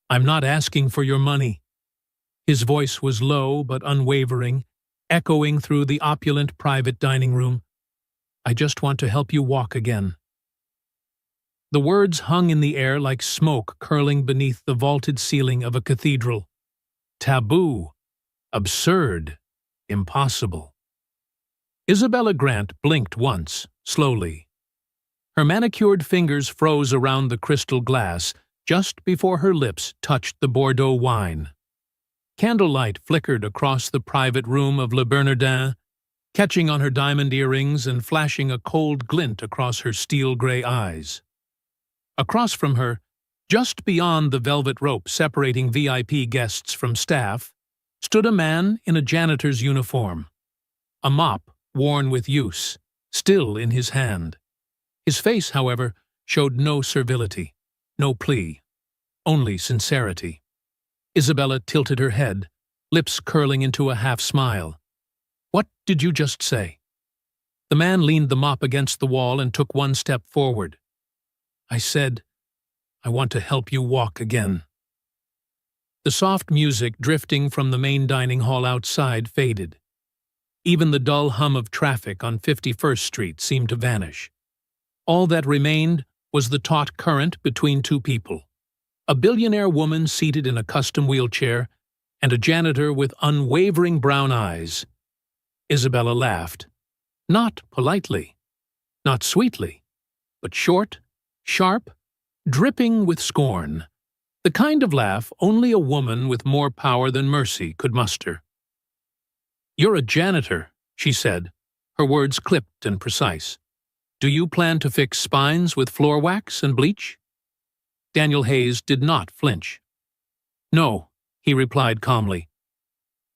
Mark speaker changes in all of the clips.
Speaker 1: I'm not asking for your money." His voice was low but unwavering, echoing through the opulent private dining room. "I just want to help you walk again." The words hung in the air like smoke curling beneath the vaulted ceiling of a cathedral. Taboo, absurd, impossible. Isabella Grant blinked once, slowly. Her manicured fingers froze around the crystal glass just before her lips touched the Bordeaux wine. Candlelight flickered across the private room of Le Bernardin, catching on her diamond earrings and flashing a cold glint across her steel-gray eyes. Across from her, just beyond the velvet rope separating VIP guests from staff, stood a man in a janitor's uniform, a mop worn with use, still in his hand. His face, however, showed no servility, no plea, only sincerity. Isabella tilted her head, lips curling into a half-smile. "What did you just say?" The man leaned the mop against the wall and took one step forward. "I said, I want to help you walk again." The soft music drifting from the main dining hall outside faded. Even the dull hum of traffic on 51st Street seemed to vanish. All that remained was the taut current between two people, a billionaire woman seated in a custom wheelchair and a janitor with unwavering brown eyes. Isabella laughed. Not politely, not sweetly, but short, sharp, dripping with scorn, the kind of laugh only a woman with more power than mercy could muster. "You're a janitor," she said, her words clipped and precise. "Do you plan to fix spines with floor wax and bleach?" Daniel Hayes did not flinch. "No," he replied calmly.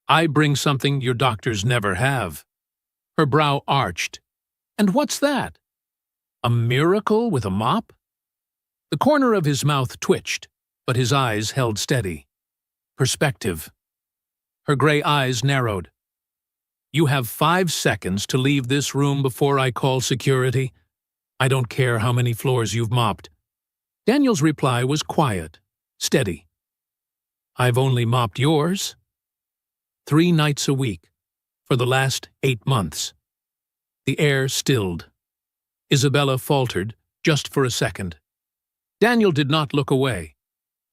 Speaker 1: "I bring something your doctors never have." Her brow arched. "And what's that? A miracle with a mop?" The corner of his mouth twitched, but his eyes held steady. Perspective. Her gray eyes narrowed. "You have 5 seconds to leave this room before I call security. I don't care how many floors you've mopped." Daniel's reply was quiet, steady. "I've only mopped yours." 3 nights a week, for the last 8 months. The air stilled. Isabella faltered, just for a second. Daniel did not look away.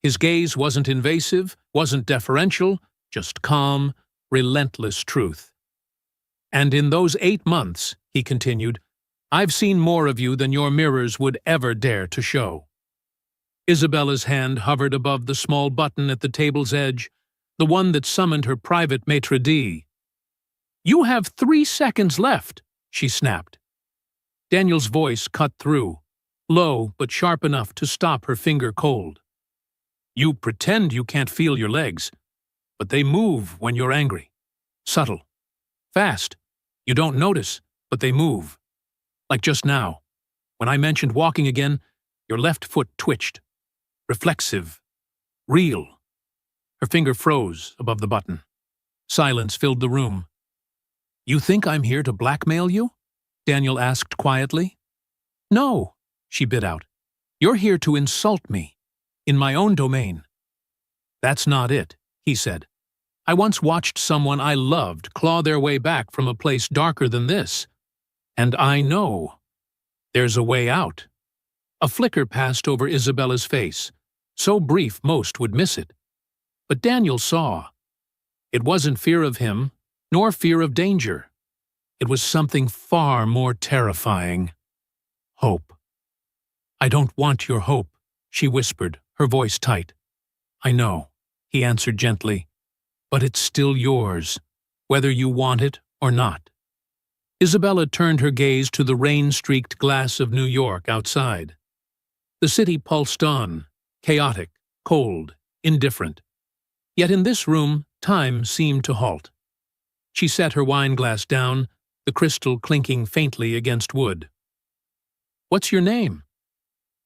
Speaker 1: His gaze wasn't invasive, wasn't deferential, just calm, relentless truth. "And in those 8 months," he continued, "I've seen more of you than your mirrors would ever dare to show." Isabella's hand hovered above the small button at the table's edge, the one that summoned her private maitre d'. "You have 3 seconds left," she snapped. Daniel's voice cut through, low but sharp enough to stop her finger cold. "You pretend you can't feel your legs, but they move when you're angry. Subtle. Fast. You don't notice, but they move. Like just now. When I mentioned walking again, your left foot twitched. Reflexive. Real." Her finger froze above the button. Silence filled the room. "You think I'm here to blackmail you?" Daniel asked quietly. "No," she bit out. "You're here to insult me. In my own domain." "That's not it," he said. "I once watched someone I loved claw their way back from a place darker than this. And I know. There's a way out." A flicker passed over Isabella's face, so brief most would miss it. But Daniel saw. It wasn't fear of him, nor fear of danger. It was something far more terrifying. Hope. "I don't want your hope," she whispered, her voice tight. "I know," he answered gently, "but it's still yours, whether you want it or not." Isabella turned her gaze to the rain-streaked glass of New York outside. The city pulsed on, chaotic, cold, indifferent. Yet in this room, time seemed to halt. She set her wineglass down, the crystal clinking faintly against wood. "What's your name?"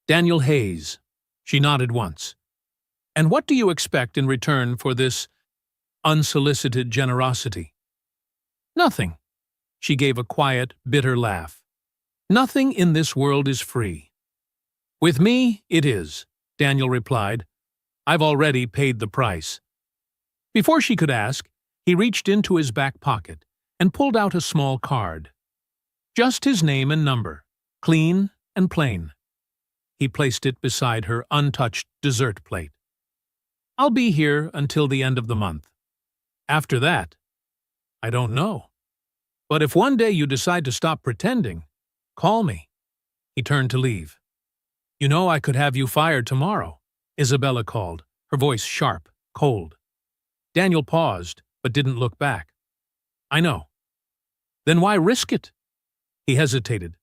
Speaker 1: "Daniel Hayes." She nodded once. "And what do you expect in return for this unsolicited generosity?" "Nothing." She gave a quiet, bitter laugh. "Nothing in this world is free." "With me, it is," Daniel replied. I've already paid the price." Before she could ask, he reached into his back pocket and pulled out a small card. Just his name and number, clean and plain. He placed it beside her untouched dessert plate. "I'll be here until the end of the month. After that, I don't know. But if one day you decide to stop pretending, call me." He turned to leave. "You know I could have you fired tomorrow," Isabella called, her voice sharp, cold. Daniel paused, but didn't look back. "I know." "Then why risk it?" He hesitated,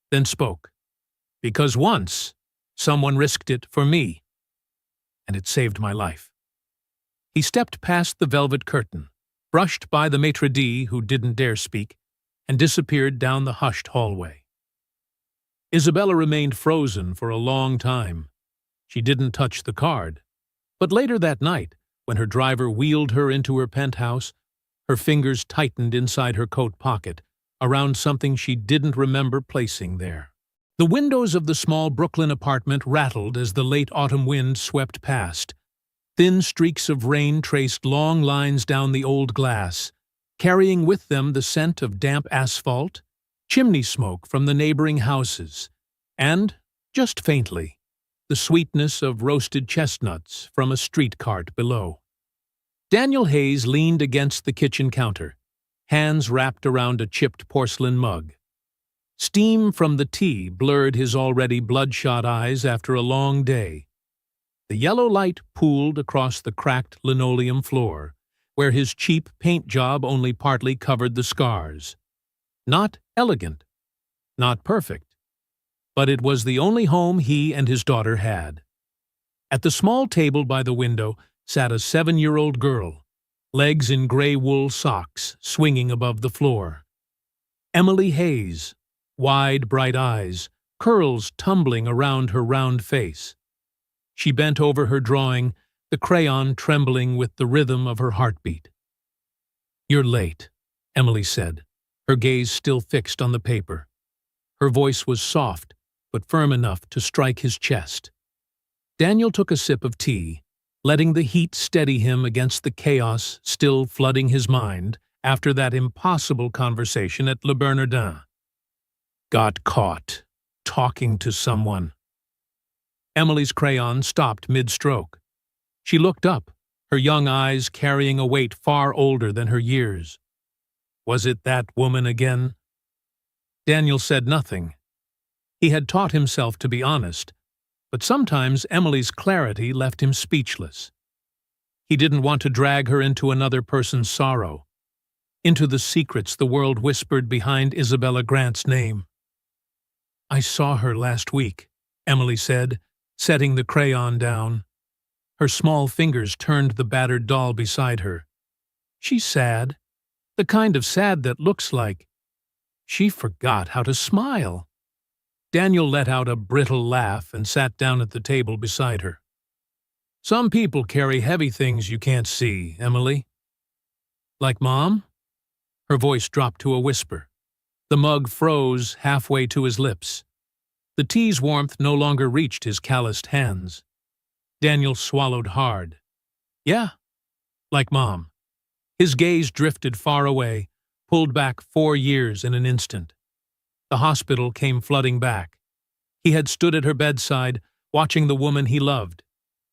Speaker 1: then spoke. "Because once, someone risked it for me, and it saved my life." He stepped past the velvet curtain, brushed by the maitre d' who didn't dare speak, and disappeared down the hushed hallway. Isabella remained frozen for a long time. She didn't touch the card, but later that night, when her driver wheeled her into her penthouse, her fingers tightened inside her coat pocket, around something she didn't remember placing there. The windows of the small Brooklyn apartment rattled as the late autumn wind swept past. Thin streaks of rain traced long lines down the old glass, carrying with them the scent of damp asphalt, chimney smoke from the neighboring houses, and, just faintly, the sweetness of roasted chestnuts from a street cart below. Daniel Hayes leaned against the kitchen counter, hands wrapped around a chipped porcelain mug. Steam from the tea blurred his already bloodshot eyes after a long day. The yellow light pooled across the cracked linoleum floor, where his cheap paint job only partly covered the scars. Not elegant, not perfect, but it was the only home he and his daughter had. At the small table by the window sat a 7-year-old girl, legs in gray wool socks swinging above the floor. Emily Hayes, wide, bright eyes, curls tumbling around her round face. She bent over her drawing, the crayon trembling with the rhythm of her heartbeat. "You're late," Emily said, her gaze still fixed on the paper. Her voice was soft, but firm enough to strike his chest. Daniel took a sip of tea, letting the heat steady him against the chaos still flooding his mind after that impossible conversation at Le Bernardin. Got caught, talking to someone. Emily's crayon stopped mid-stroke. She looked up, her young eyes carrying a weight far older than her years. Was it that woman again? Daniel said nothing. He had taught himself to be honest, but sometimes Emily's clarity left him speechless. He didn't want to drag her into another person's sorrow, into the secrets the world whispered behind Isabella Grant's name. "I saw her last week," Emily said, setting the crayon down. Her small fingers turned the battered doll beside her. "She's sad, the kind of sad that looks like she forgot how to smile." Daniel let out a brittle laugh and sat down at the table beside her. "Some people carry heavy things you can't see, Emily." "Like Mom?" Her voice dropped to a whisper. The mug froze halfway to his lips. The tea's warmth no longer reached his calloused hands. Daniel swallowed hard. "Yeah, like Mom." His gaze drifted far away, pulled back 4 years in an instant. The hospital came flooding back. He had stood at her bedside, watching the woman he loved.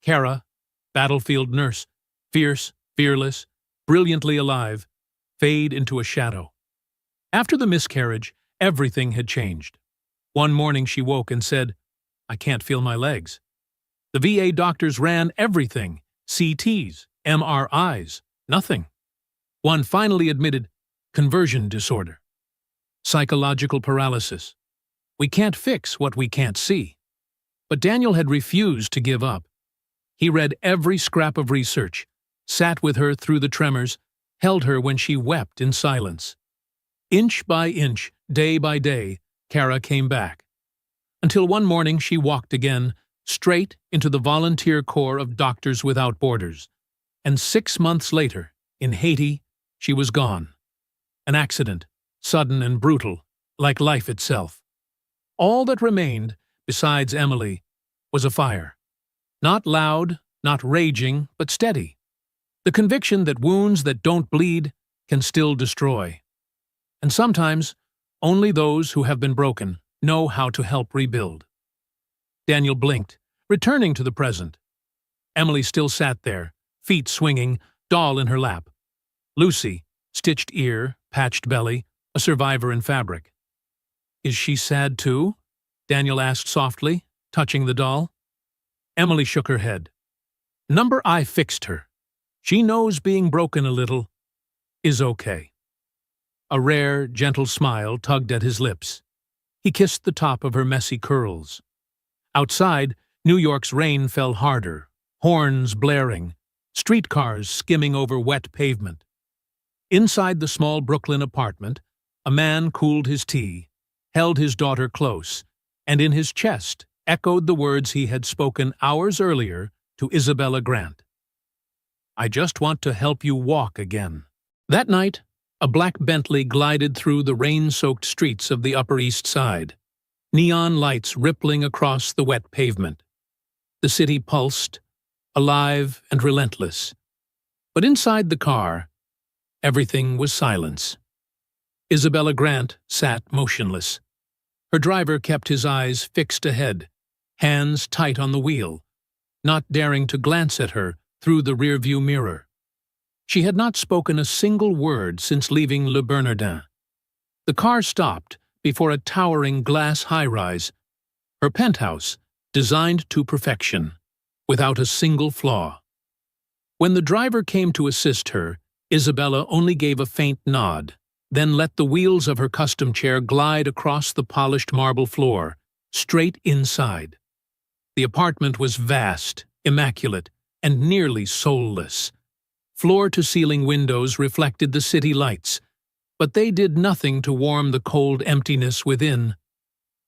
Speaker 1: Kara, battlefield nurse, fierce, fearless, brilliantly alive, fade into a shadow. After the miscarriage, everything had changed. One morning she woke and said, "I can't feel my legs." The VA doctors ran everything, CTs, MRIs, nothing. One finally admitted conversion disorder, psychological paralysis. We can't fix what we can't see. But Daniel had refused to give up. He read every scrap of research, sat with her through the tremors, held her when she wept in silence. Inch by inch, day by day, Kara came back. Until one morning she walked again, straight into the volunteer corps of Doctors Without Borders. And 6 months later, in Haiti, she was gone. An accident, sudden and brutal, like life itself. All that remained, besides Emily, was a fire. Not loud, not raging, but steady. The conviction that wounds that don't bleed can still destroy. And sometimes, only those who have been broken know how to help rebuild. Daniel blinked, returning to the present. Emily still sat there, feet swinging, doll in her lap. Lucy, stitched ear, patched belly, a survivor in fabric. "Is she sad too?" Daniel asked softly, touching the doll. Emily shook her head. "Number I fixed her. She knows being broken a little is okay." A rare, gentle smile tugged at his lips. He kissed the top of her messy curls. Outside, New York's rain fell harder, horns blaring, streetcars skimming over wet pavement. Inside the small Brooklyn apartment, a man cooled his tea, held his daughter close, and in his chest echoed the words he had spoken hours earlier to Isabella Grant. "I just want to help you walk again." That night, a black Bentley glided through the rain-soaked streets of the Upper East Side, neon lights rippling across the wet pavement. The city pulsed, alive and relentless. But inside the car, everything was silence. Isabella Grant sat motionless. Her driver kept his eyes fixed ahead, hands tight on the wheel, not daring to glance at her through the rearview mirror. She had not spoken a single word since leaving Le Bernardin. The car stopped before a towering glass high-rise, her penthouse designed to perfection, without a single flaw. When the driver came to assist her, Isabella only gave a faint nod, then let the wheels of her custom chair glide across the polished marble floor, straight inside. The apartment was vast, immaculate, and nearly soulless. Floor-to-ceiling windows reflected the city lights, but they did nothing to warm the cold emptiness within.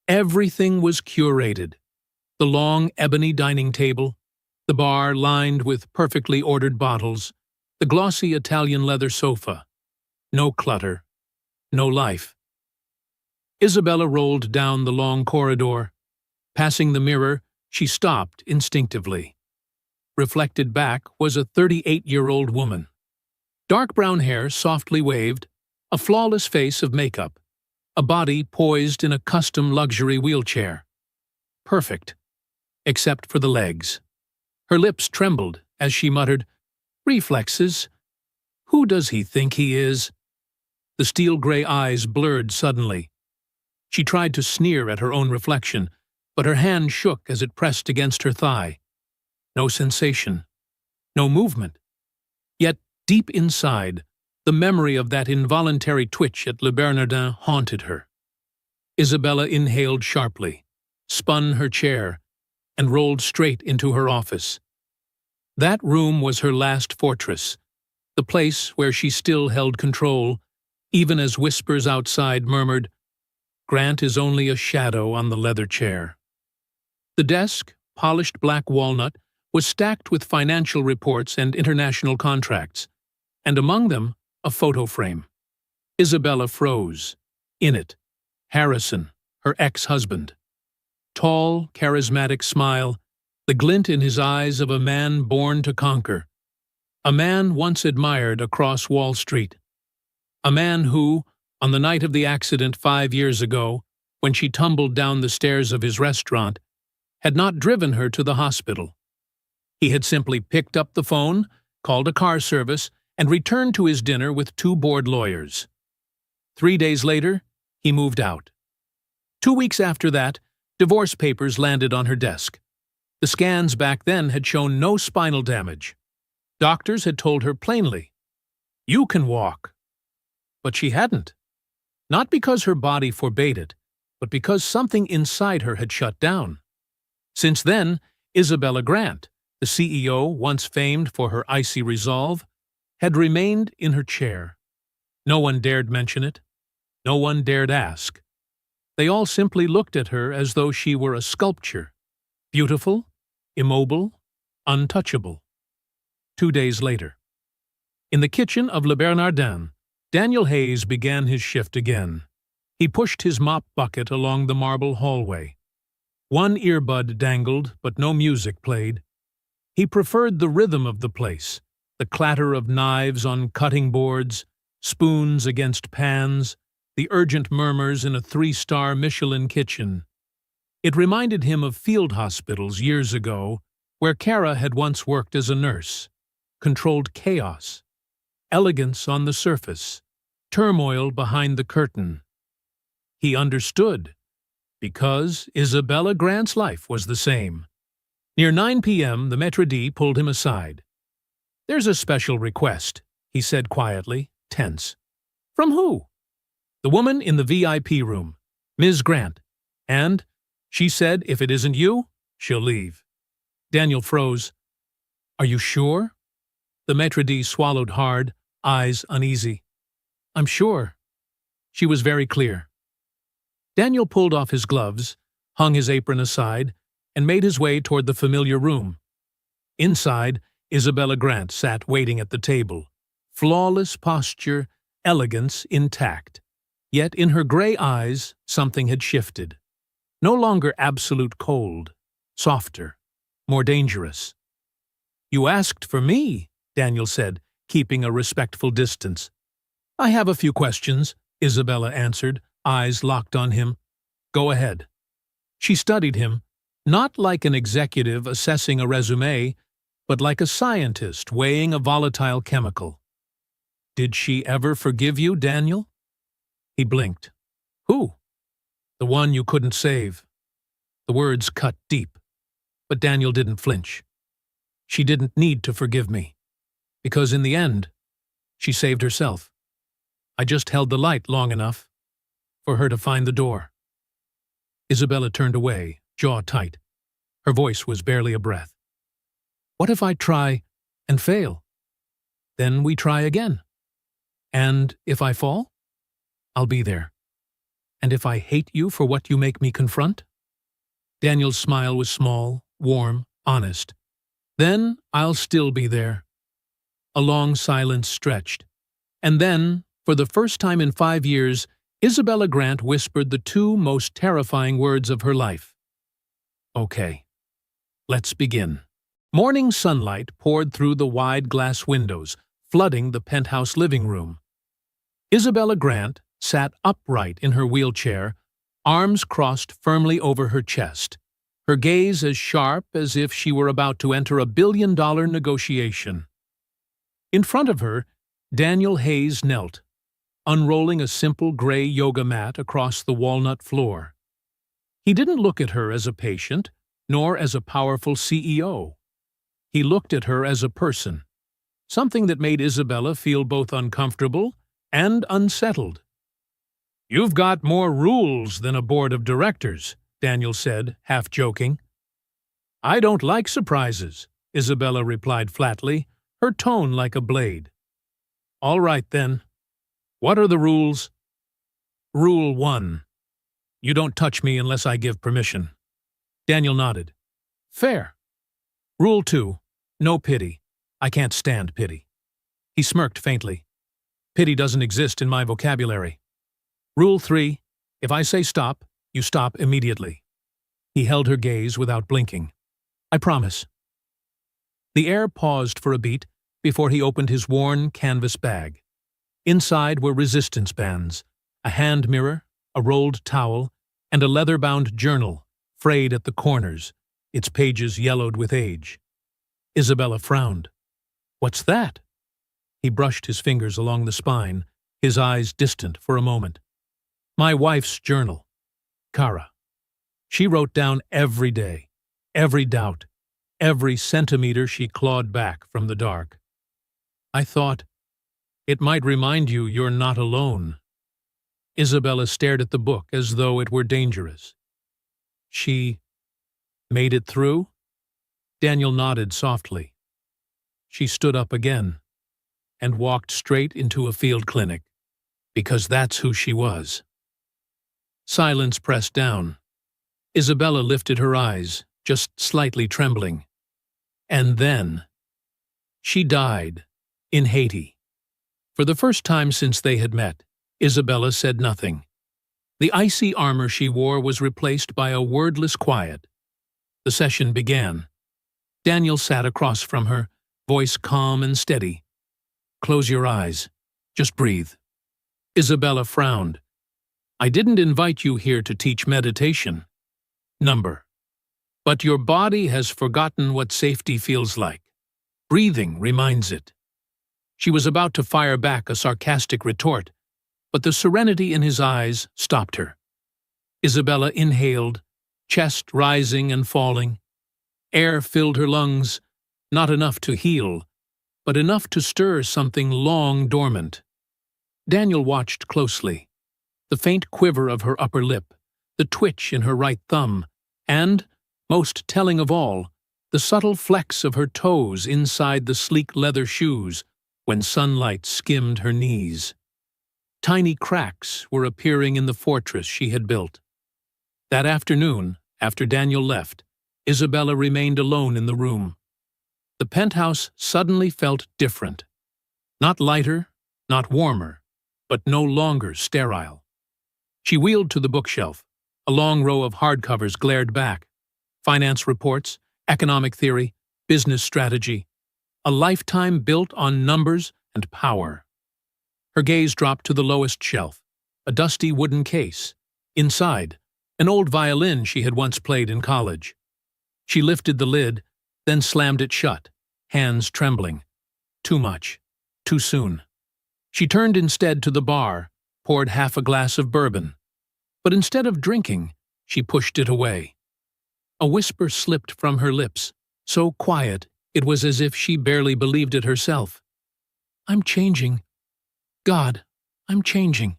Speaker 1: Everything was curated. The long ebony dining table, the bar lined with perfectly ordered bottles, the glossy Italian leather sofa. No clutter, no life. Isabella rolled down the long corridor. Passing the mirror, she stopped instinctively. Reflected back was a 38-year-old woman. Dark brown hair softly waved, a flawless face of makeup, a body poised in a custom luxury wheelchair. Perfect, except for the legs. Her lips trembled as she muttered, "Reflexes? Who does he think he is?" The steel-gray eyes blurred suddenly. She tried to sneer at her own reflection, but her hand shook as it pressed against her thigh. No sensation, no movement. Yet, deep inside, the memory of that involuntary twitch at Le Bernardin haunted her. Isabella inhaled sharply, spun her chair, and rolled straight into her office. That room was her last fortress, the place where she still held control, even as whispers outside murmured, "Grant is only a shadow on the leather chair." The desk, polished black walnut, was stacked with financial reports and international contracts, and among them, a photo frame. Isabella froze. In it, Harrison, her ex-husband. Tall, charismatic smile, the glint in his eyes of a man born to conquer. A man once admired across Wall Street. A man who, on the night of the accident 5 years ago, when she tumbled down the stairs of his restaurant, had not driven her to the hospital. He had simply picked up the phone, called a car service, and returned to his dinner with 2 bored lawyers. 3 days later, he moved out. 2 weeks after that, divorce papers landed on her desk. The scans back then had shown no spinal damage. Doctors had told her plainly, "You can walk." But she hadn't. Not because her body forbade it, but because something inside her had shut down. Since then, Isabella Grant, the CEO once famed for her icy resolve, had remained in her chair. No one dared mention it. No one dared ask. They all simply looked at her as though she were a sculpture, beautiful, immobile, untouchable. 2 days later. In the kitchen of Le Bernardin, Daniel Hayes began his shift again. He pushed his mop bucket along the marble hallway. One earbud dangled, but no music played. He preferred the rhythm of the place, the clatter of knives on cutting boards, spoons against pans, the urgent murmurs in a three-star Michelin kitchen. It reminded him of field hospitals years ago, where Kara had once worked as a nurse. Controlled chaos, elegance on the surface, turmoil behind the curtain. He understood, because Isabella Grant's life was the same. Near 9 p.m., the maître d' pulled him aside. "There's a special request," he said quietly, tense. "From who?" "The woman in the VIP room, Ms. Grant. And she said if it isn't you, she'll leave." Daniel froze. "Are you sure?" The maître d' swallowed hard, eyes uneasy. "I'm sure." She was very clear. Daniel pulled off his gloves, hung his apron aside, and made his way toward the familiar room. Inside, Isabella Grant sat waiting at the table. Flawless posture, elegance intact. Yet in her gray eyes, something had shifted. No longer absolute cold, softer, more dangerous. "You asked for me," Daniel said, keeping a respectful distance. "I have a few questions," Isabella answered, eyes locked on him. "Go ahead." She studied him, not like an executive assessing a resume, but like a scientist weighing a volatile chemical. "Did she ever forgive you, Daniel?" He blinked. "Who?" "The one you couldn't save." The words cut deep, but Daniel didn't flinch. "She didn't need to forgive me, because in the end, she saved herself. I just held the light long enough for her to find the door." Isabella turned away, jaw tight. Her voice was barely a breath. "What if I try and fail? Then we try again. And if I fall, I'll be there. And if I hate you for what you make me confront?" Daniel's smile was small, warm, honest. "Then I'll still be there." A long silence stretched. And then, for the first time in 5 years, Isabella Grant whispered the two most terrifying words of her life. "Okay, let's begin." Morning sunlight poured through the wide glass windows, flooding the penthouse living room. Isabella Grant sat upright in her wheelchair, arms crossed firmly over her chest, her gaze as sharp as if she were about to enter a billion-dollar negotiation. In front of her, Daniel Hayes knelt, unrolling a simple gray yoga mat across the walnut floor. He didn't look at her as a patient, nor as a powerful CEO. He looked at her as a person, something that made Isabella feel both uncomfortable and unsettled. "You've got more rules than a board of directors," Daniel said, half joking. "I don't like surprises," Isabella replied flatly, her tone like a blade. "All right, then. What are the rules?" "Rule 1. You don't touch me unless I give permission." Daniel nodded. "Fair." "Rule 2. No pity. I can't stand pity." He smirked faintly. "Pity doesn't exist in my vocabulary." "Rule 3. If I say stop, you stop immediately." He held her gaze without blinking. "I promise." The air paused for a beat before he opened his worn canvas bag. Inside were resistance bands, a hand mirror, a rolled towel, and a leather-bound journal, frayed at the corners, its pages yellowed with age. Isabella frowned. "What's that?" He brushed his fingers along the spine, his eyes distant for a moment. "My wife's journal, Kara. She wrote down every day, every doubt, every centimeter she clawed back from the dark. I thought, it might remind you you're not alone." Isabella stared at the book as though it were dangerous. "She made it through?" Daniel nodded softly. She stood up again and walked straight into a field clinic, because that's who she was. Silence pressed down. Isabella lifted her eyes, just slightly trembling. And then she died in Haiti. For the first time since they had met, Isabella said nothing. The icy armor she wore was replaced by a wordless quiet. The session began. Daniel sat across from her, voice calm and steady. Close your eyes. Just breathe. Isabella frowned. I didn't invite you here to teach meditation. Number. But your body has forgotten what safety feels like. Breathing reminds it. She was about to fire back a sarcastic retort, but the serenity in his eyes stopped her. Isabella inhaled, chest rising and falling. Air filled her lungs, not enough to heal, but enough to stir something long dormant. Daniel watched closely. The faint quiver of her upper lip, the twitch in her right thumb, and, most telling of all, the subtle flecks of her toes inside the sleek leather shoes when sunlight skimmed her knees. Tiny cracks were appearing in the fortress she had built. That afternoon, after Daniel left, Isabella remained alone in the room. The penthouse suddenly felt different. Not lighter, not warmer, but no longer sterile. She wheeled to the bookshelf. A long row of hardcovers glared back. Finance reports, economic theory, business strategy. A lifetime built on numbers and power. Her gaze dropped to the lowest shelf, a dusty wooden case. Inside, an old violin she had once played in college. She lifted the lid, then slammed it shut, hands trembling. Too much. Too soon. She turned instead to the bar, poured half a glass of bourbon. But instead of drinking, she pushed it away. A whisper slipped from her lips, so quiet it was as if she barely believed it herself. I'm changing. God, I'm changing.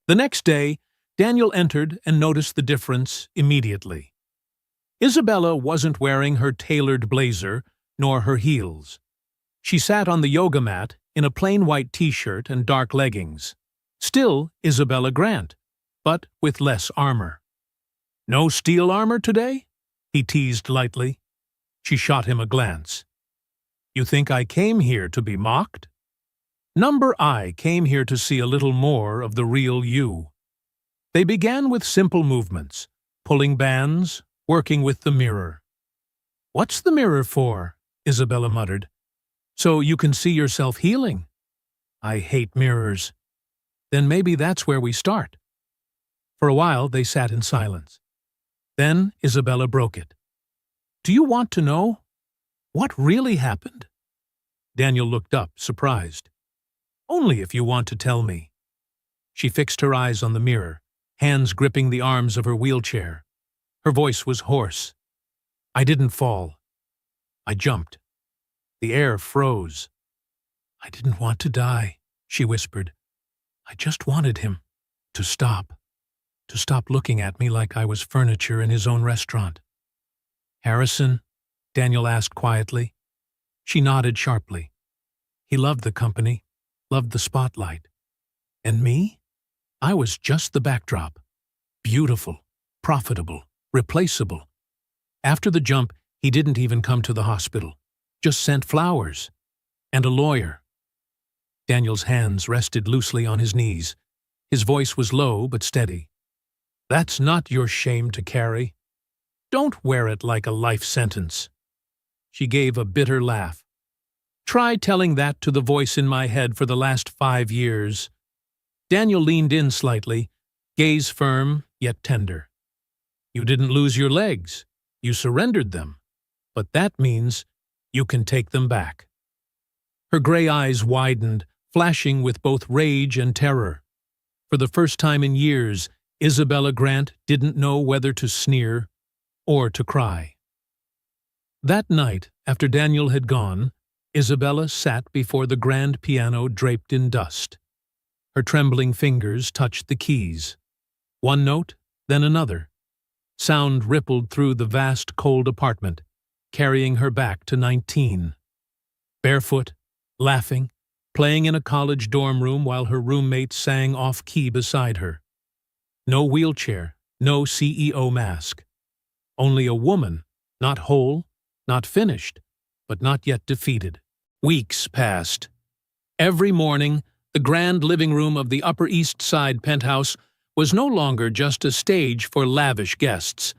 Speaker 1: The next day, Daniel entered and noticed the difference immediately. Isabella wasn't wearing her tailored blazer, nor her heels. She sat on the yoga mat in a plain white t-shirt and dark leggings. Still Isabella Grant, but with less armor. No steel armor today? He teased lightly. She shot him a glance. You think I came here to be mocked? Number I came here to see a little more of the real you. They began with simple movements, pulling bands, working with the mirror. What's the mirror for? Isabella muttered. So you can see yourself healing. I hate mirrors. Then maybe that's where we start. For a while they sat in silence. Then Isabella broke it. Do you want to know? What really happened? Daniel looked up, surprised. Only if you want to tell me. She fixed her eyes on the mirror, hands gripping the arms of her wheelchair. Her voice was hoarse. I didn't fall. I jumped. The air froze. I didn't want to die, she whispered. I just wanted him to stop looking at me like I was furniture in his own restaurant. Harrison? Daniel asked quietly. She nodded sharply. He loved the company, loved the spotlight. And me? I was just the backdrop. Beautiful, profitable, replaceable. After the jump, he didn't even come to the hospital, just sent flowers. And a lawyer. Daniel's hands rested loosely on his knees. His voice was low but steady. That's not your shame to carry. Don't wear it like a life sentence. She gave a bitter laugh. Try telling that to the voice in my head for the last 5 years. Daniel leaned in slightly, gaze firm yet tender. You didn't lose your legs. You surrendered them. But that means you can take them back. Her gray eyes widened, flashing with both rage and terror. For the first time in years, Isabella Grant didn't know whether to sneer or to cry. That night, after Daniel had gone, Isabella sat before the grand piano draped in dust. Her trembling fingers touched the keys. One note, then another. Sound rippled through the vast, cold apartment, carrying her back to 19. Barefoot, laughing, playing in a college dorm room while her roommate sang off-key beside her. No wheelchair, no CEO mask. Only a woman, not whole, not finished, but not yet defeated. Weeks passed. Every morning, the grand living room of the Upper East Side penthouse was no longer just a stage for lavish guests.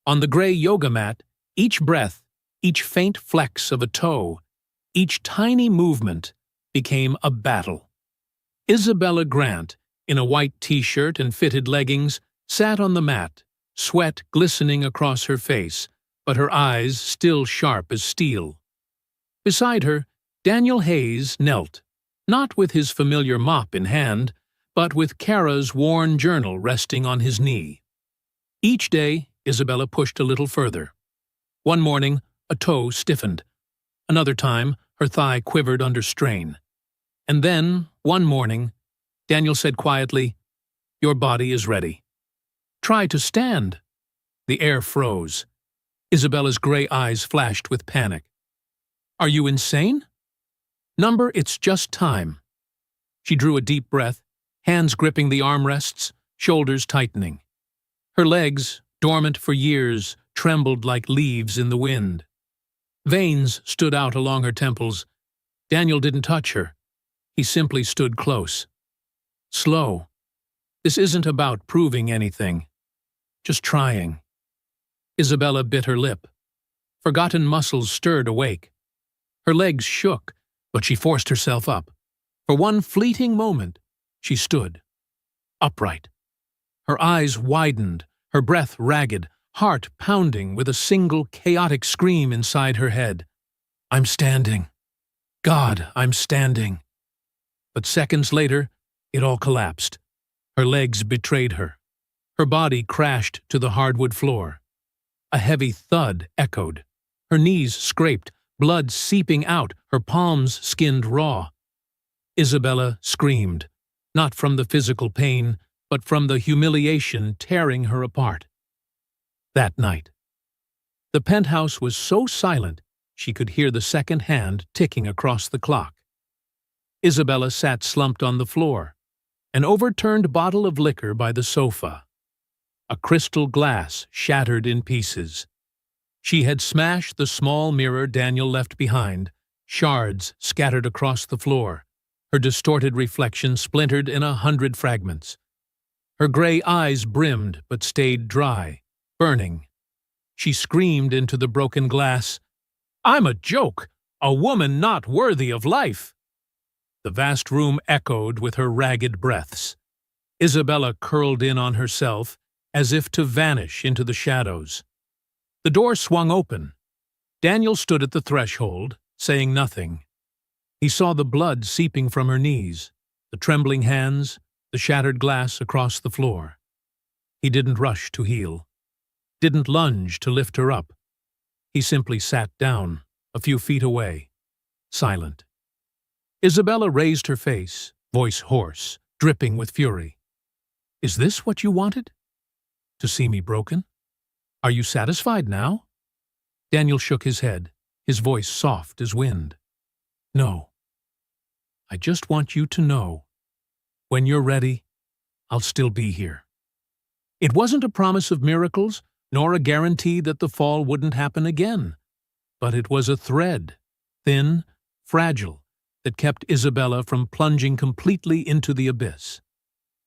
Speaker 1: On the gray yoga mat, each breath, Each faint flex of a toe, each tiny movement became a battle. Isabella Grant, in a white t-shirt and fitted leggings, sat on the mat, sweat glistening across her face, but her eyes still sharp as steel. Beside her, Daniel Hayes knelt, not with his familiar mop in hand, but with Kara's worn journal resting on his knee. Each day, Isabella pushed a little further. One morning, a toe stiffened. Another time, her thigh quivered under strain. And then, one morning, Daniel said quietly, "Your body is ready. Try to stand." The air froze. Isabella's gray eyes flashed with panic. "Are you insane?" "Number, it's just time." She drew a deep breath, hands gripping the armrests, shoulders tightening. Her legs, dormant for years, trembled like leaves in the wind. Veins stood out along her temples. Daniel didn't touch her. He simply stood close. Slow. This isn't about proving anything. Just trying. Isabella bit her lip. Forgotten muscles stirred awake. Her legs shook, but she forced herself up. For one fleeting moment, she stood, upright. Her eyes widened, her breath ragged, heart pounding with a single chaotic scream inside her head. "I'm standing. God, I'm standing." But seconds later, it all collapsed. Her legs betrayed her. Her body crashed to the hardwood floor. A heavy thud echoed. Her knees scraped, blood seeping out, her palms skinned raw. Isabella screamed, not from the physical pain, but from the humiliation tearing her apart. That night, the penthouse was so silent she could hear the second hand ticking across the clock. Isabella sat slumped on the floor, an overturned bottle of liquor by the sofa. A crystal glass shattered in pieces. She had smashed the small mirror Daniel left behind, shards scattered across the floor, her distorted reflection splintered in 100 fragments. Her gray eyes brimmed but stayed dry, burning. She screamed into the broken glass, "I'm a joke, a woman not worthy of life." The vast room echoed with her ragged breaths. Isabella curled in on herself, as if to vanish into the shadows. The door swung open. Daniel stood at the threshold, saying nothing. He saw the blood seeping from her knees, the trembling hands, the shattered glass across the floor. He didn't rush to heal, didn't lunge to lift her up. He simply sat down, a few feet away, silent. Isabella raised her face, voice hoarse, dripping with fury. "Is this what you wanted? To see me broken? Are you satisfied now?" Daniel shook his head, his voice soft as wind. "No. I just want you to know, when you're ready, I'll still be here." It wasn't a promise of miracles, nor a guarantee that the fall wouldn't happen again, but it was a thread, thin, fragile, that kept Isabella from plunging completely into the abyss.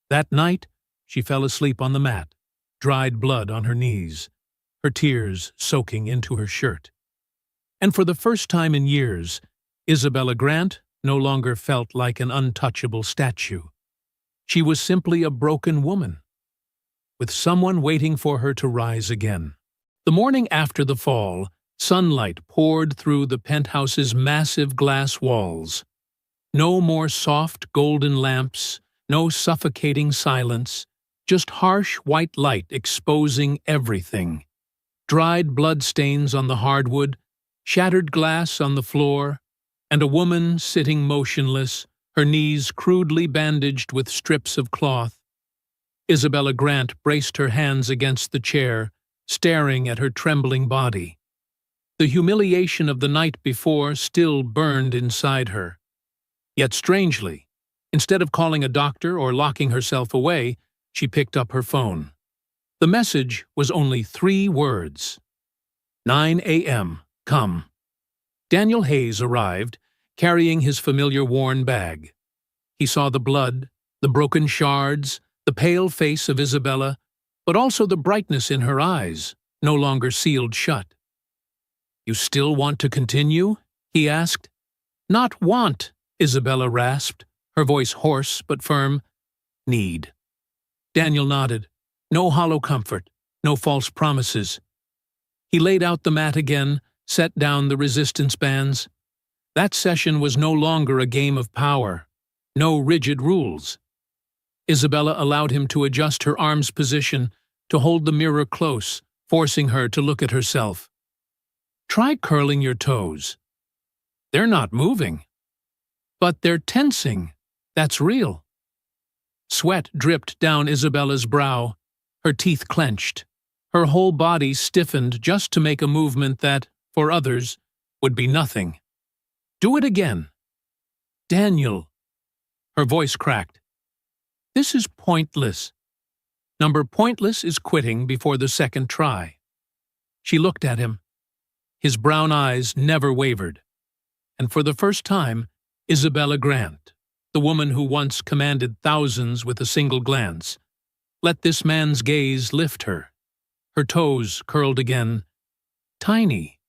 Speaker 1: That night, she fell asleep on the mat, dried blood on her knees, her tears soaking into her shirt. And for the first time in years, Isabella Grant no longer felt like an untouchable statue. She was simply a broken woman, with someone waiting for her to rise again. The morning after the fall, sunlight poured through the penthouse's massive glass walls. No more soft golden lamps, no suffocating silence, just harsh white light exposing everything. Dried bloodstains on the hardwood, shattered glass on the floor, and a woman sitting motionless, her knees crudely bandaged with strips of cloth. Isabella Grant braced her hands against the chair, staring at her trembling body. The humiliation of the night before still burned inside her. Yet strangely, instead of calling a doctor or locking herself away, she picked up her phone. The message was only 3 words. 9 a.m. Come. Daniel Hayes arrived, carrying his familiar worn bag. He saw the blood, the broken shards, the pale face of Isabella, but also the brightness in her eyes, no longer sealed shut. You still want to continue? He asked. Not want, Isabella rasped, her voice hoarse but firm. Need. Daniel nodded. No hollow comfort, no false promises. He laid out the mat again, set down the resistance bands. That session was no longer a game of power, no rigid rules. Isabella allowed him to adjust her arm's position, to hold the mirror close, forcing her to look at herself. Try curling your toes. They're not moving. But they're tensing. That's real. Sweat dripped down Isabella's brow. Her teeth clenched. Her whole body stiffened just to make a movement that, for others, would be nothing. Do it again. Daniel. Her voice cracked. This is pointless. Number pointless is quitting before the second try. She looked at him. His brown eyes never wavered. And for the first time, Isabella Grant, the woman who once commanded thousands with a single glance, let this man's gaze lift her. Her toes curled again. Tiny.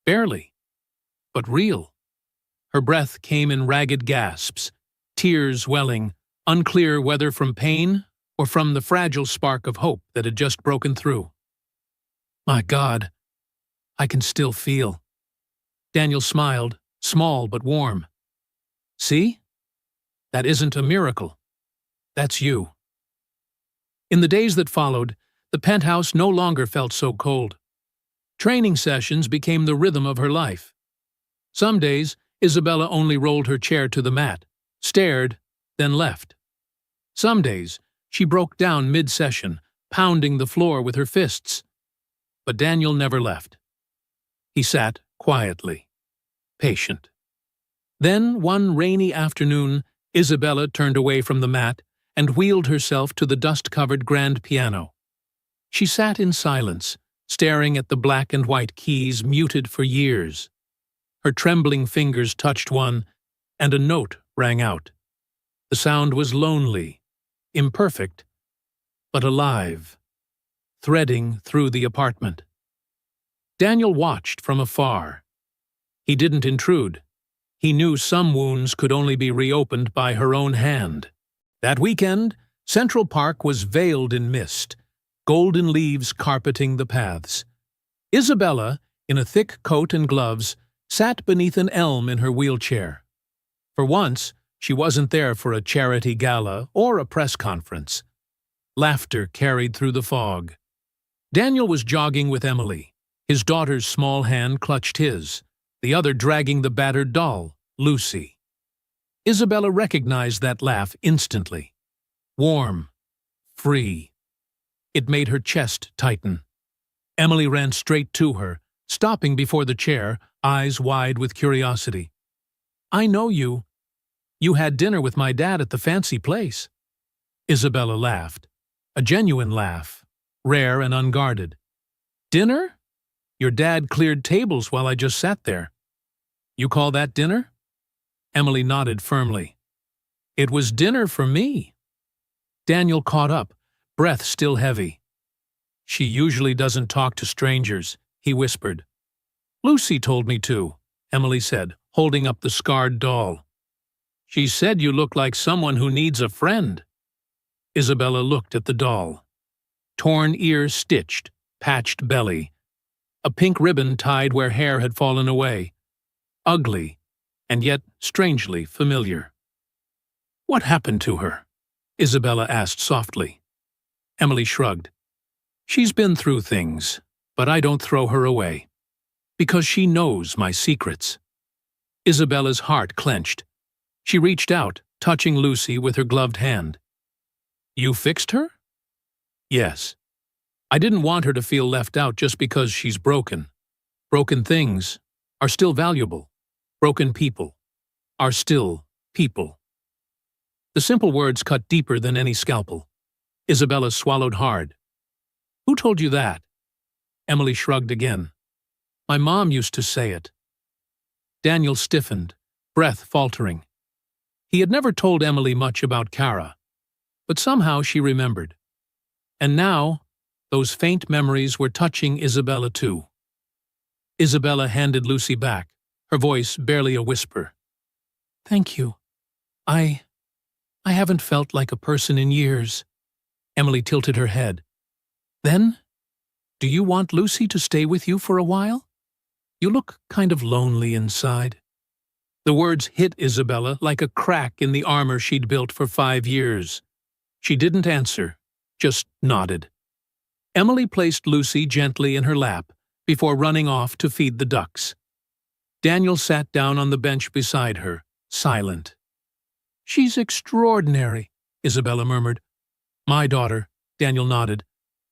Speaker 1: Barely. But real. Her breath came in ragged gasps, tears welling, unclear whether from pain or from the fragile spark of hope that had just broken through. My God, I can still feel. Daniel smiled, small but warm. See? That isn't a miracle. That's you. In the days that followed, the penthouse no longer felt so cold. Training sessions became the rhythm of her life. Some days, Isabella only rolled her chair to the mat, stared, then left. Some days, she broke down mid-session, pounding the floor with her fists. But Daniel never left. He sat quietly, patient. Then, one rainy afternoon, Isabella turned away from the mat and wheeled herself to the dust-covered grand piano. She sat in silence, staring at the black and white keys muted for years. Her trembling fingers touched one, and a note rang out. The sound was lonely, imperfect, but alive, threading through the apartment. Daniel watched from afar. He didn't intrude. He knew some wounds could only be reopened by her own hand. That weekend, Central Park was veiled in mist, golden leaves carpeting the paths. Isabella, in a thick coat and gloves, sat beneath an elm in her wheelchair. For once, she wasn't there for a charity gala or a press conference. Laughter carried through the fog. Daniel was jogging with Emily. His daughter's small hand clutched his, the other dragging the battered doll, Lucy. Isabella recognized that laugh instantly. Warm, free. It made her chest tighten. Emily ran straight to her, stopping before the chair, eyes wide with curiosity. I know you. You had dinner with my dad at the fancy place. Isabella laughed. A genuine laugh, rare and unguarded. Dinner? Your dad cleared tables while I just sat there. You call that dinner? Emily nodded firmly. It was dinner for me. Daniel caught up, breath still heavy. She usually doesn't talk to strangers, he whispered. Lucy told me to, Emily said, holding up the scarred doll. She said you look like someone who needs a friend. Isabella looked at the doll. Torn ear stitched, patched belly. A pink ribbon tied where hair had fallen away. Ugly, and yet strangely familiar. What happened to her? Isabella asked softly. Emily shrugged. She's been through things, but I don't throw her away. Because she knows my secrets. Isabella's heart clenched. She reached out, touching Lucy with her gloved hand. You fixed her? Yes. I didn't want her to feel left out just because she's broken. Broken things are still valuable. Broken people are still people. The simple words cut deeper than any scalpel. Isabella swallowed hard. Who told you that? Emily shrugged again. My mom used to say it. Daniel stiffened, breath faltering. He had never told Emily much about Kara, but somehow she remembered. And now, those faint memories were touching Isabella too. Isabella handed Lucy back, her voice barely a whisper. "Thank you. I haven't felt like a person in years." Emily tilted her head. "Then, do you want Lucy to stay with you for a while? You look kind of lonely inside." The words hit Isabella like a crack in the armor she'd built for 5 years. She didn't answer, just nodded. Emily placed Lucy gently in her lap before running off to feed the ducks. Daniel sat down on the bench beside her, silent. "She's extraordinary," Isabella murmured. "My daughter," Daniel nodded.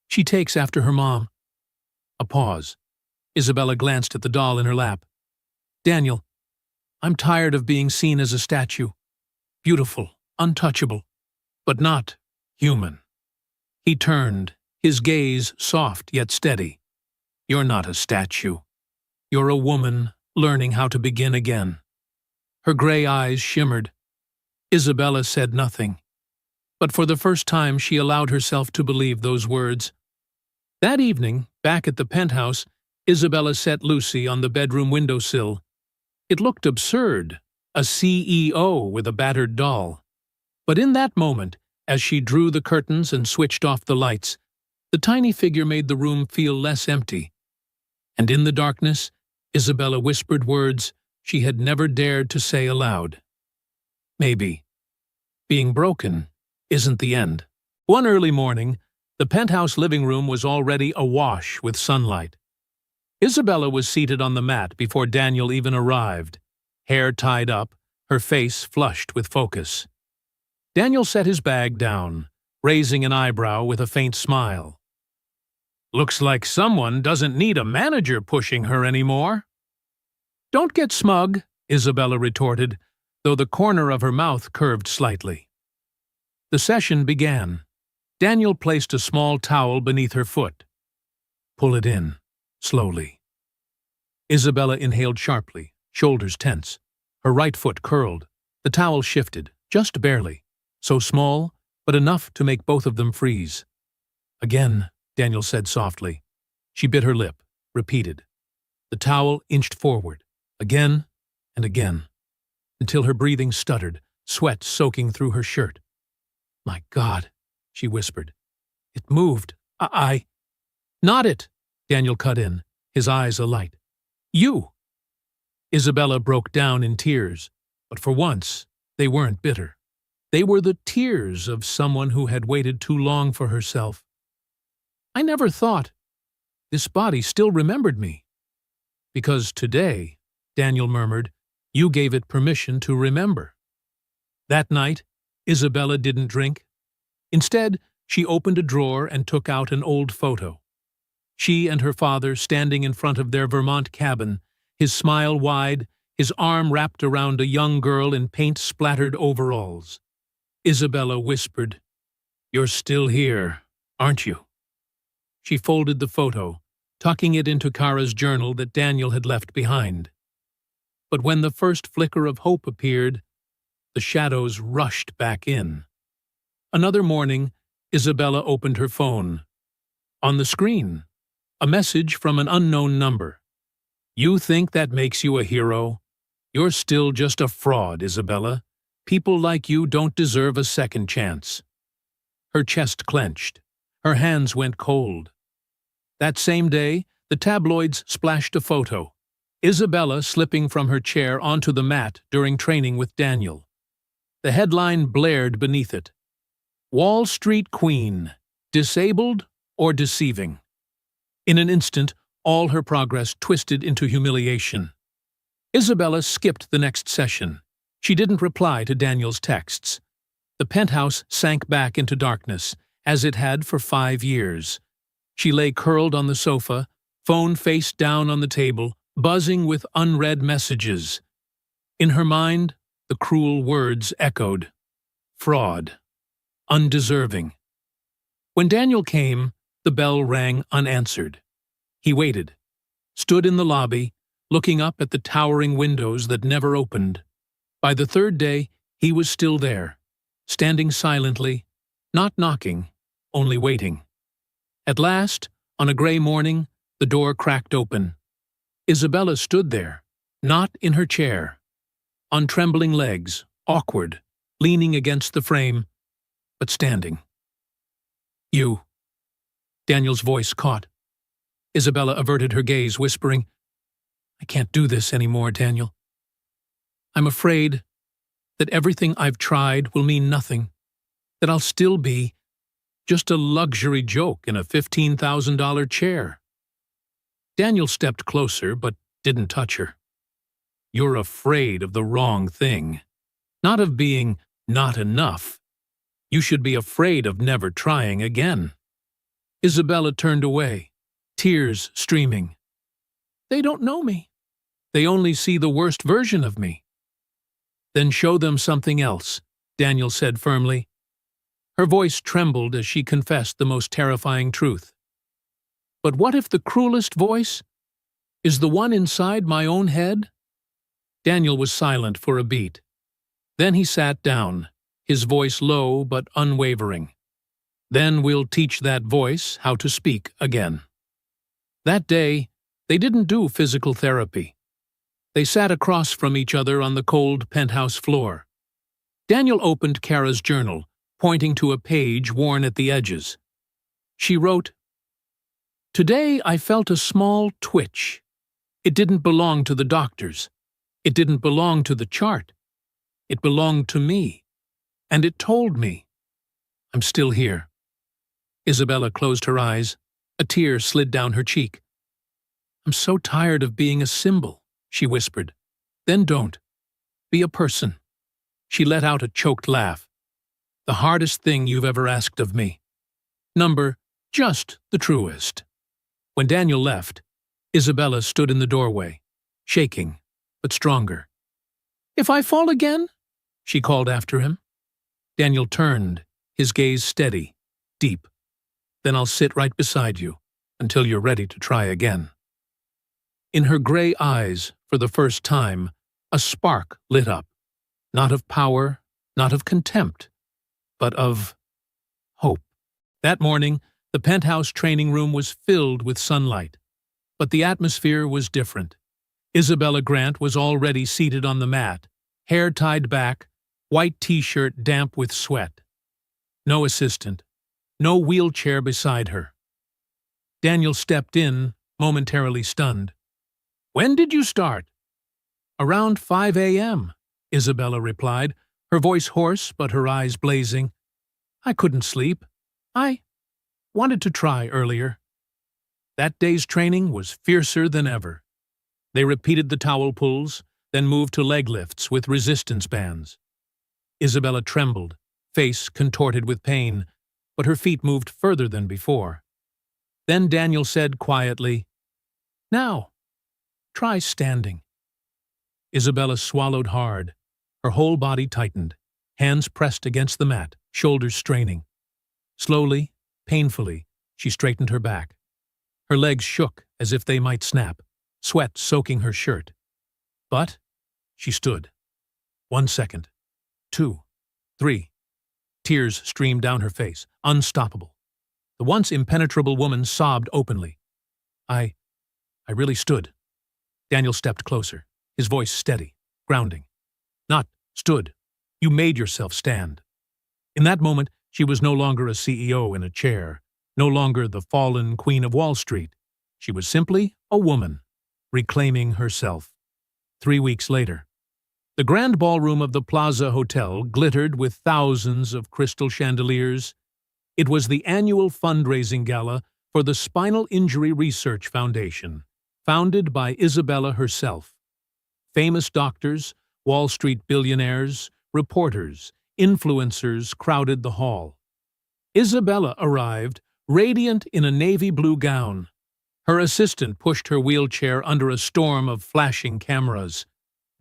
Speaker 1: "She takes after her mom." A pause. Isabella glanced at the doll in her lap. "Daniel, I'm tired of being seen as a statue. Beautiful, untouchable, but not human." He turned, his gaze soft yet steady. "You're not a statue. You're a woman learning how to begin again." Her gray eyes shimmered. Isabella said nothing, but for the first time she allowed herself to believe those words. That evening, back at the penthouse, Isabella set Lucy on the bedroom windowsill. It looked absurd, a CEO with a battered doll. But in that moment, as she drew the curtains and switched off the lights, the tiny figure made the room feel less empty. And in the darkness, Isabella whispered words she had never dared to say aloud. Maybe being broken isn't the end. One early morning, the penthouse living room was already awash with sunlight. Isabella was seated on the mat before Daniel even arrived, hair tied up, her face flushed with focus. Daniel set his bag down, raising an eyebrow with a faint smile. "Looks like someone doesn't need a manager pushing her anymore." "Don't get smug," Isabella retorted, though the corner of her mouth curved slightly. The session began. Daniel placed a small towel beneath her foot. "Pull it in, slowly." Isabella inhaled sharply, shoulders tense. Her right foot curled. The towel shifted, just barely, so small, but enough to make both of them freeze. "Again," Daniel said softly. She bit her lip, repeated. The towel inched forward, again and again, until her breathing stuttered, sweat soaking through her shirt. "My God," she whispered. "It moved. I—" "Not it," Daniel cut in, his eyes alight. "You." Isabella broke down in tears, but for once they weren't bitter. They were the tears of someone who had waited too long for herself. "I never thought this body still remembered me." "Because today," Daniel murmured, "you gave it permission to remember." That night, Isabella didn't drink. Instead, she opened a drawer and took out an old photo. She and her father standing in front of their Vermont cabin, his smile wide, his arm wrapped around a young girl in paint-splattered overalls. Isabella whispered, "You're still here, aren't you?" She folded the photo, tucking it into Kara's journal that Daniel had left behind. But when the first flicker of hope appeared, the shadows rushed back in. Another morning, Isabella opened her phone. On the screen, a message from an unknown number. "You think that makes you a hero? You're still just a fraud, Isabella. People like you don't deserve a second chance." Her chest clenched. Her hands went cold. That same day, the tabloids splashed a photo. Isabella slipping from her chair onto the mat during training with Daniel. The headline blared beneath it. "Wall Street Queen, disabled or deceiving?" In an instant, all her progress twisted into humiliation. Isabella skipped the next session. She didn't reply to Daniel's texts. The penthouse sank back into darkness, as it had for 5 years. She lay curled on the sofa, phone face down on the table, buzzing with unread messages. In her mind, the cruel words echoed. Fraud. Undeserving. When Daniel came, the bell rang unanswered. He waited, stood in the lobby, looking up at the towering windows that never opened. By the third day, he was still there, standing silently, not knocking, only waiting. At last, on a gray morning, the door cracked open. Isabella stood there, not in her chair, on trembling legs, awkward, leaning against the frame, but standing. "You." Daniel's voice caught. Isabella averted her gaze, whispering, "I can't do this anymore, Daniel. I'm afraid that everything I've tried will mean nothing, that I'll still be just a luxury joke in a $15,000 chair." Daniel stepped closer, but didn't touch her. "You're afraid of the wrong thing, not of being not enough. You should be afraid of never trying again." Isabella turned away, tears streaming. "They don't know me. They only see the worst version of me." "Then show them something else," Daniel said firmly. Her voice trembled as she confessed the most terrifying truth. "But what if the cruelest voice is the one inside my own head?" Daniel was silent for a beat. Then he sat down, his voice low but unwavering. "Then we'll teach that voice how to speak again." That day, they didn't do physical therapy. They sat across from each other on the cold penthouse floor. Daniel opened Kara's journal, pointing to a page worn at the edges. She wrote, "Today I felt a small twitch. It didn't belong to the doctors. It didn't belong to the chart. It belonged to me. And it told me, I'm still here." Isabella closed her eyes. A tear slid down her cheek. "I'm so tired of being a symbol," she whispered. "Then don't. Be a person." She let out a choked laugh. "The hardest thing you've ever asked of me. Number just the truest." When Daniel left, Isabella stood in the doorway, shaking, but stronger. "If I fall again?" she called after him. Daniel turned, his gaze steady, deep. "Then I'll sit right beside you until you're ready to try again." In her gray eyes, for the first time, a spark lit up, not of power, not of contempt, but of hope. That morning, the penthouse training room was filled with sunlight, but the atmosphere was different. Isabella Grant was already seated on the mat, hair tied back, white t-shirt damp with sweat. No assistant, no wheelchair beside her. Daniel stepped in, momentarily stunned. "When did you start?" "Around 5 a.m., Isabella replied, her voice hoarse but her eyes blazing. "I couldn't sleep. I wanted to try earlier." That day's training was fiercer than ever. They repeated the towel pulls, then moved to leg lifts with resistance bands. Isabella trembled, face contorted with pain, but her feet moved further than before. Then Daniel said quietly, "Now, try standing." Isabella swallowed hard. Her whole body tightened, hands pressed against the mat, shoulders straining. Slowly, painfully, she straightened her back. Her legs shook as if they might snap, sweat soaking her shirt. But she stood. 1 second. 2. 3. Tears streamed down her face, unstoppable. The once impenetrable woman sobbed openly. I really stood." Daniel stepped closer, his voice steady, grounding. "Not stood. You made yourself stand." In that moment, she was no longer a CEO in a chair, no longer the fallen Queen of Wall Street. She was simply a woman, reclaiming herself. 3 weeks later, the grand ballroom of the Plaza Hotel glittered with thousands of crystal chandeliers. It was the annual fundraising gala for the Spinal Injury Research Foundation, founded by Isabella herself. Famous doctors, Wall Street billionaires, reporters, influencers crowded the hall. Isabella arrived, radiant in a navy blue gown. Her assistant pushed her wheelchair under a storm of flashing cameras.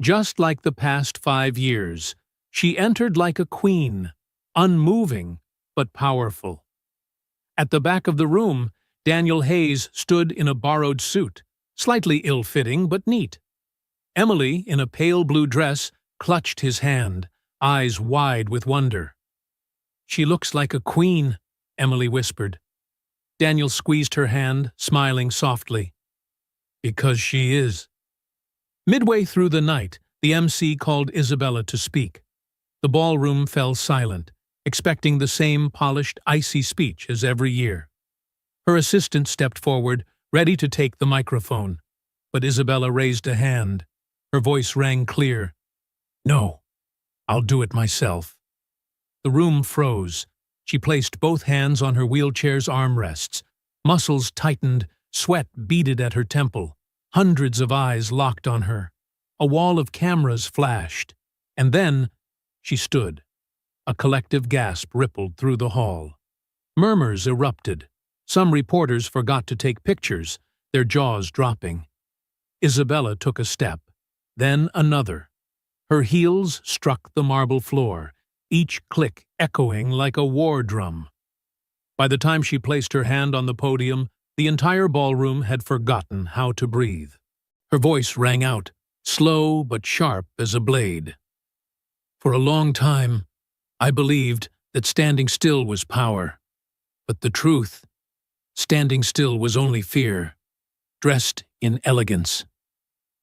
Speaker 1: Just like the past 5 years, she entered like a queen, unmoving but powerful. At the back of the room, Daniel Hayes stood in a borrowed suit, slightly ill-fitting but neat. Emily, in a pale blue dress, clutched his hand, eyes wide with wonder. "She looks like a queen," Emily whispered. Daniel squeezed her hand, smiling softly. Because she is. Midway through the night, the MC called Isabella to speak. The ballroom fell silent, expecting the same polished, icy speech as every year. Her assistant stepped forward, ready to take the microphone, but Isabella raised a hand. Her voice rang clear. "No, I'll do it myself." The room froze. She placed both hands on her wheelchair's armrests. Muscles tightened, sweat beaded at her temple. Hundreds of eyes locked on her. A wall of cameras flashed. And then she stood. A collective gasp rippled through the hall. Murmurs erupted. Some reporters forgot to take pictures, their jaws dropping. Isabella took a step, then another. Her heels struck the marble floor, each click echoing like a war drum. By the time she placed her hand on the podium, the entire ballroom had forgotten how to breathe. Her voice rang out, slow but sharp as a blade. "For a long time, I believed that standing still was power. But the truth, standing still was only fear, dressed in elegance."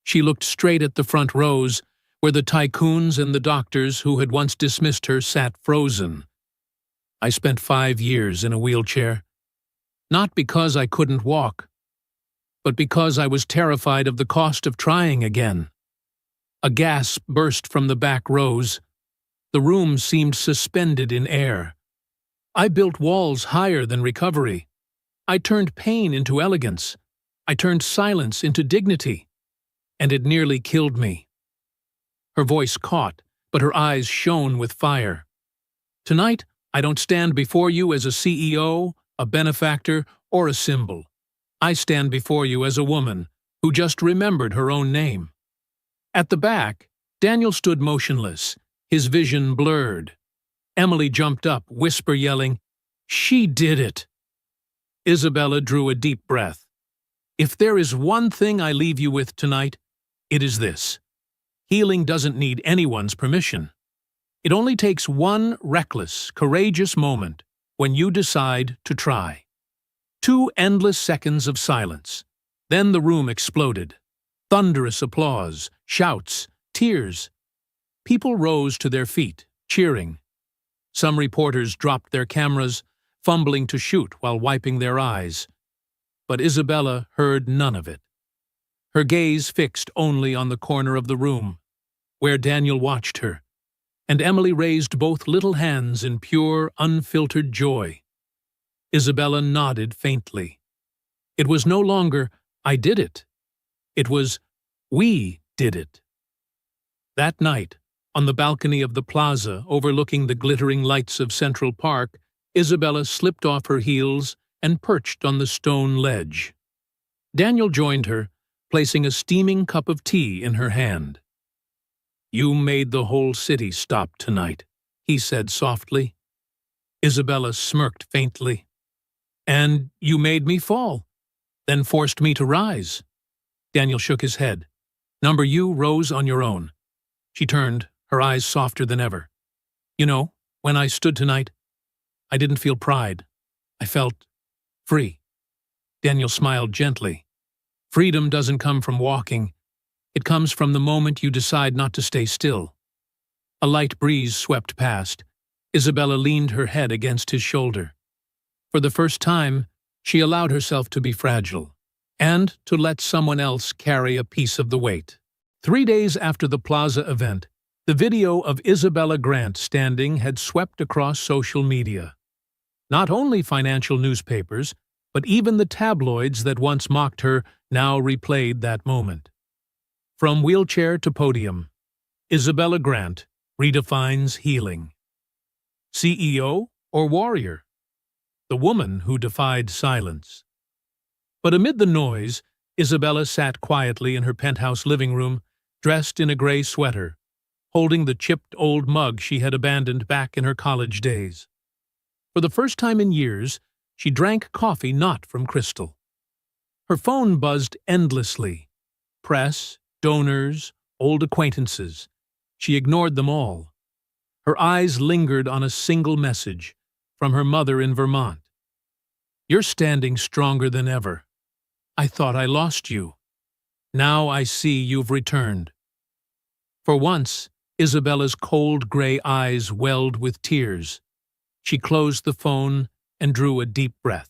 Speaker 1: She looked straight at the front rows, where the tycoons and the doctors who had once dismissed her sat frozen. "I spent 5 years in a wheelchair. Not because I couldn't walk, but because I was terrified of the cost of trying again." A gasp burst from the back rows. The room seemed suspended in air. "I built walls higher than recovery. I turned pain into elegance. I turned silence into dignity. And it nearly killed me." Her voice caught, but her eyes shone with fire. "Tonight, I don't stand before you as a CEO, a benefactor, or a symbol. I stand before you as a woman who just remembered her own name." At the back, Daniel stood motionless, his vision blurred. Emily jumped up, whisper yelling, "She did it!" Isabella drew a deep breath. "If there is one thing I leave you with tonight, it is this. Healing doesn't need anyone's permission. It only takes one reckless, courageous moment when you decide to try." 2 endless seconds of silence. Then the room exploded. Thunderous applause, shouts, tears. People rose to their feet, cheering. Some reporters dropped their cameras, fumbling to shoot while wiping their eyes. But Isabella heard none of it. Her gaze fixed only on the corner of the room, where Daniel watched her, and Emily raised both little hands in pure, unfiltered joy. Isabella nodded faintly. It was no longer, "I did it." It was, "We did it." That night, on the balcony of the plaza overlooking the glittering lights of Central Park, Isabella slipped off her heels and perched on the stone ledge. Daniel joined her, placing a steaming cup of tea in her hand. "You made the whole city stop tonight," he said softly. Isabella smirked faintly. "And you made me fall, then forced me to rise." Daniel shook his head. "Number, you rose on your own." She turned, her eyes softer than ever. "You know, when I stood tonight, I didn't feel pride. I felt free." Daniel smiled gently. "Freedom doesn't come from walking. It comes from the moment you decide not to stay still." A light breeze swept past. Isabella leaned her head against his shoulder. For the first time, she allowed herself to be fragile, and to let someone else carry a piece of the weight. 3 days after the plaza event, the video of Isabella Grant standing had swept across social media. Not only financial newspapers, but even the tabloids that once mocked her now replayed that moment. From wheelchair to podium, Isabella Grant redefines healing. CEO or warrior? The woman who defied silence. But amid the noise, Isabella sat quietly in her penthouse living room, dressed in a gray sweater, holding the chipped old mug she had abandoned back in her college days. For the first time in years, she drank coffee not from crystal. Her phone buzzed endlessly. Press, donors, old acquaintances. She ignored them all. Her eyes lingered on a single message from her mother in Vermont. "You're standing stronger than ever. I thought I lost you." Now I see you've returned." For once, Isabella's cold gray eyes welled with tears. She closed the phone and drew a deep breath.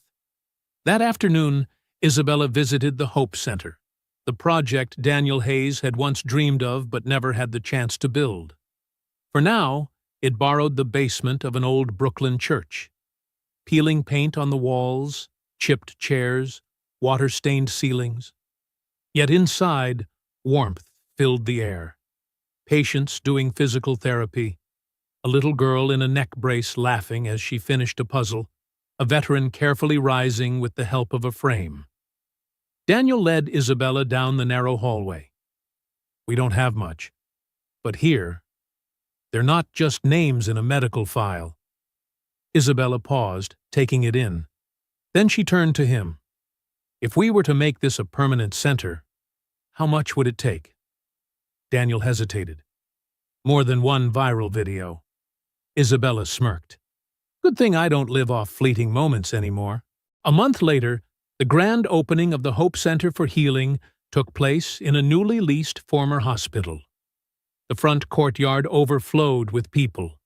Speaker 1: That afternoon, Isabella visited the Hope Center, the project Daniel Hayes had once dreamed of but never had the chance to build. For now, it borrowed the basement of an old Brooklyn church. Peeling paint on the walls, chipped chairs, water-stained ceilings. Yet inside, warmth filled the air. Patients doing physical therapy, a little girl in a neck brace laughing as she finished a puzzle, a veteran carefully rising with the help of a frame. Daniel led Isabella down the narrow hallway. "We don't have much, but here, they're not just names in a medical file." Isabella paused, taking it in. Then she turned to him. "If we were to make this a permanent center, how much would it take?" Daniel hesitated. "More than one viral video." Isabella smirked. "Good thing I don't live off fleeting moments anymore." A month later, the grand opening of the Hope Center for Healing took place in a newly leased former hospital. The front courtyard overflowed with people: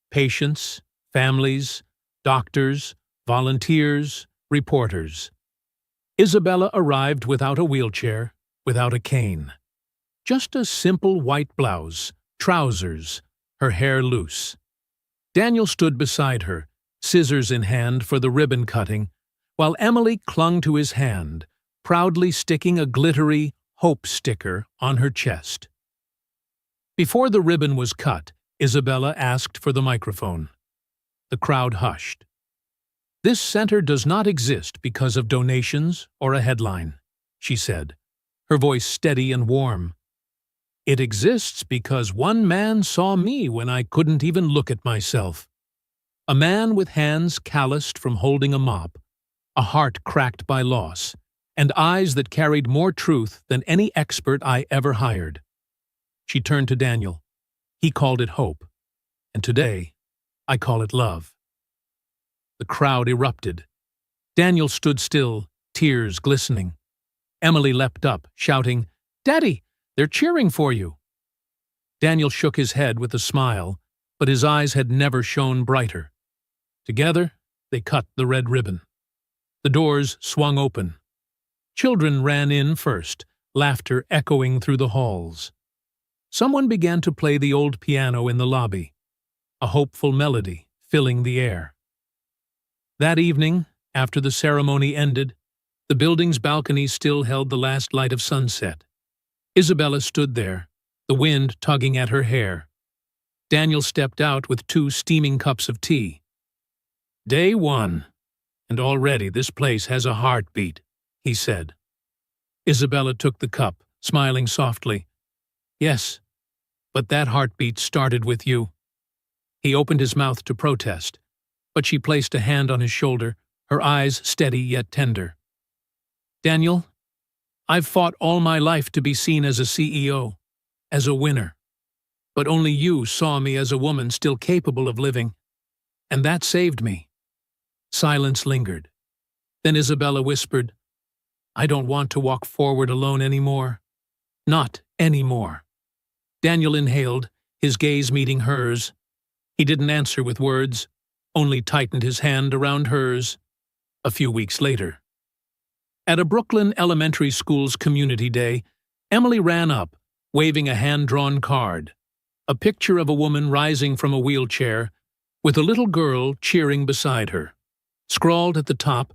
Speaker 1: patients, families, doctors, volunteers, reporters. Isabella arrived without a wheelchair, without a cane. Just a simple white blouse, trousers, her hair loose. Daniel stood beside her, scissors in hand for the ribbon cutting, while Emily clung to his hand, proudly sticking a glittery Hope sticker on her chest. Before the ribbon was cut, Isabella asked for the microphone. The crowd hushed. "This center does not exist because of donations or a headline," she said, her voice steady and warm. "It exists because one man saw me when I couldn't even look at myself. A man with hands calloused from holding a mop, a heart cracked by loss, and eyes that carried more truth than any expert I ever hired." She turned to Daniel. "He called it hope, and today I call it love." The crowd erupted. Daniel stood still, tears glistening. Emily leapt up, shouting, "Daddy, they're cheering for you!" Daniel shook his head with a smile, but his eyes had never shone brighter. Together, they cut the red ribbon. The doors swung open. Children ran in first, laughter echoing through the halls. Someone began to play the old piano in the lobby, a hopeful melody filling the air. That evening, after the ceremony ended, the building's balcony still held the last light of sunset. Isabella stood there, the wind tugging at her hair. Daniel stepped out with 2 steaming cups of tea. "Day 1, and already this place has a heartbeat," he said. Isabella took the cup, smiling softly. "Yes, but that heartbeat started with you." He opened his mouth to protest, but she placed a hand on his shoulder, her eyes steady yet tender. "Daniel, I've fought all my life to be seen as a CEO, as a winner. But only you saw me as a woman still capable of living, and that saved me." Silence lingered. Then Isabella whispered, "I don't want to walk forward alone anymore. Not anymore." Daniel inhaled, his gaze meeting hers. He didn't answer with words, only tightened his hand around hers. A few weeks later, at a Brooklyn elementary school's community day, Emily ran up, waving a hand-drawn card, a picture of a woman rising from a wheelchair, with a little girl cheering beside her. Scrawled at the top,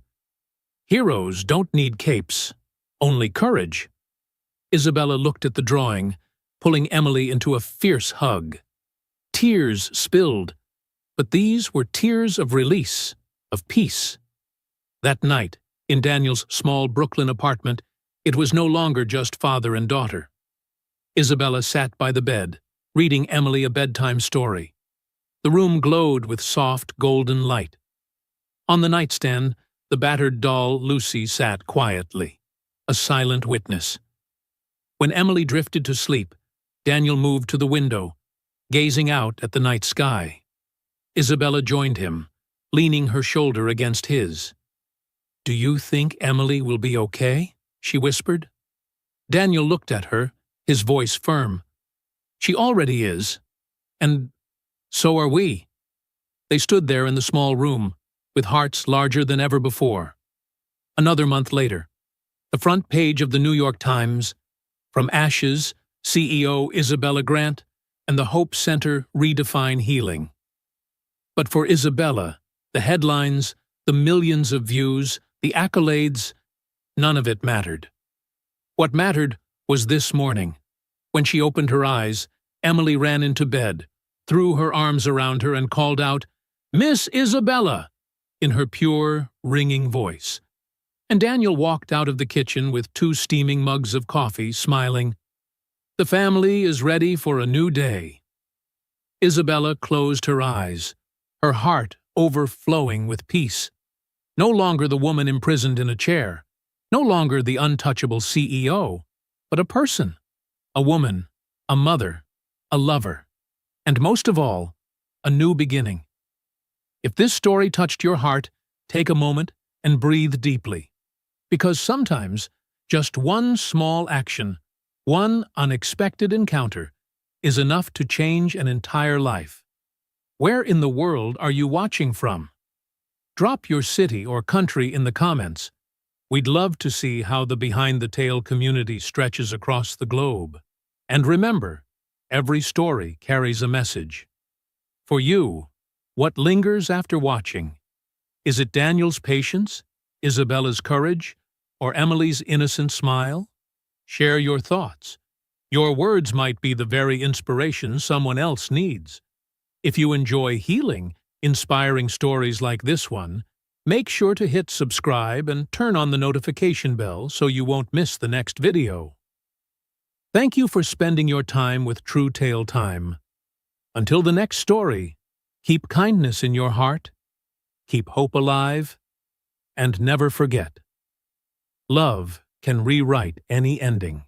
Speaker 1: "Heroes don't need capes, only courage." Isabella looked at the drawing, pulling Emily into a fierce hug. Tears spilled, but these were tears of release, of peace. That night, in Daniel's small Brooklyn apartment, it was no longer just father and daughter. Isabella sat by the bed, reading Emily a bedtime story. The room glowed with soft, golden light. On the nightstand, the battered doll Lucy sat quietly, a silent witness. When Emily drifted to sleep, Daniel moved to the window, gazing out at the night sky. Isabella joined him, leaning her shoulder against his. "Do you think Emily will be okay?" she whispered. Daniel looked at her, his voice firm. She already is. And so are we. They stood there in the small room, with hearts larger than ever before. Another month later, the front page of the New York Times, From Ashes, CEO Isabella Grant, and the Hope Center redefine healing. But for Isabella, the headlines, the millions of views, the accolades, none of it mattered. What mattered was this morning. When she opened her eyes, Emily ran into bed, threw her arms around her and called out, "Miss Isabella!" in her pure, ringing voice. And Daniel walked out of the kitchen with 2 steaming mugs of coffee, smiling. The family is ready for a new day. Isabella closed her eyes, her heart overflowing with peace. No longer the woman imprisoned in a chair, no longer the untouchable CEO, but a person, a woman, a mother, a lover, and most of all, a new beginning. If this story touched your heart, take a moment and breathe deeply. Because sometimes, just one small action, one unexpected encounter, is enough to change an entire life. Where in the world are you watching from? Drop your city or country in the comments. We'd love to see how the Behind the Tale community stretches across the globe. And remember, every story carries a message. For you, what lingers after watching? Is it Daniel's patience, Isabella's courage, or Emily's innocent smile? Share your thoughts. Your words might be the very inspiration someone else needs. If you enjoy healing, inspiring stories like this one, make sure to hit subscribe and turn on the notification bell so you won't miss the next video. Thank you for spending your time with True Tale Time. Until the next story, keep kindness in your heart, keep hope alive, and never forget, love can rewrite any ending.